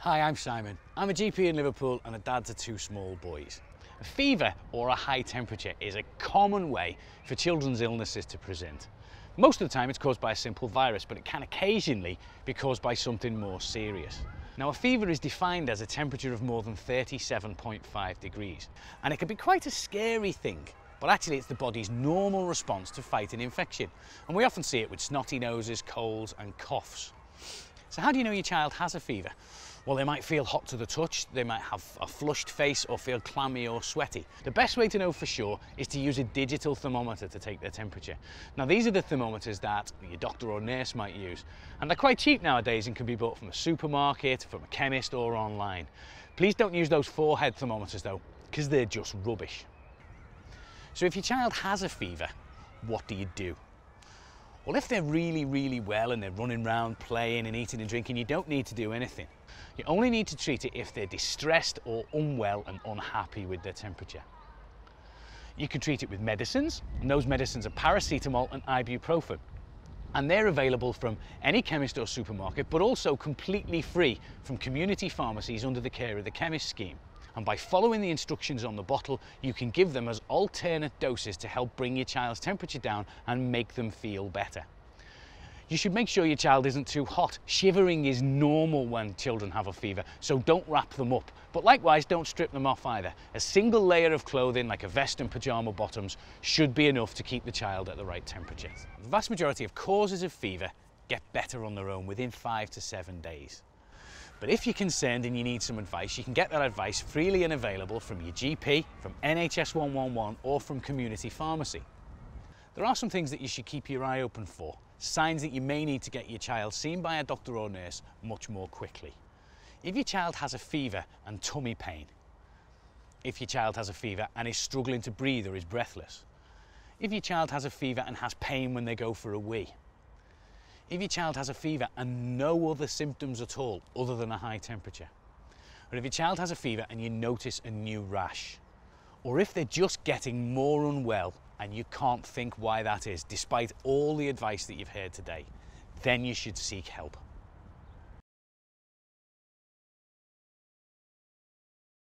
Hi, I'm Simon. I'm a GP in Liverpool and a dad to two small boys. A fever or a high temperature is a common way for children's illnesses to present. Most of the time it's caused by a simple virus, but it can occasionally be caused by something more serious. Now, a fever is defined as a temperature of more than 37.5 degrees, and it can be quite a scary thing, but actually it's the body's normal response to fighting infection, and we often see it with snotty noses, colds and coughs. So how do you know your child has a fever? Well, they might feel hot to the touch, they might have a flushed face or feel clammy or sweaty. The best way to know for sure is to use a digital thermometer to take their temperature. Now, these are the thermometers that your doctor or nurse might use, and they're quite cheap nowadays and can be bought from a supermarket, from a chemist or online. Please don't use those forehead thermometers though, because they're just rubbish. So if your child has a fever, what do you do? Well, if they're really well and they're running around, playing and eating and drinking, you don't need to do anything. You only need to treat it if they're distressed or unwell and unhappy with their temperature. You can treat it with medicines, and those medicines are paracetamol and ibuprofen. And they're available from any chemist or supermarket, but also completely free from community pharmacies under the care of the chemist scheme. And by following the instructions on the bottle, you can give them as alternate doses to help bring your child's temperature down and make them feel better. You should make sure your child isn't too hot. Shivering is normal when children have a fever, so don't wrap them up. But likewise, don't strip them off either. A single layer of clothing, like a vest and pyjama bottoms, should be enough to keep the child at the right temperature. The vast majority of causes of fever get better on their own within 5 to 7 days. But if you're concerned and you need some advice, you can get that advice freely and available from your GP, from NHS 111 or from community pharmacy. There are some things that you should keep your eye open for, signs that you may need to get your child seen by a doctor or nurse much more quickly. If your child has a fever and tummy pain, if your child has a fever and is struggling to breathe or is breathless, if your child has a fever and has pain when they go for a wee, if your child has a fever and no other symptoms at all other than a high temperature, or if your child has a fever and you notice a new rash, or if they're just getting more unwell and you can't think why that is, despite all the advice that you've heard today, then you should seek help.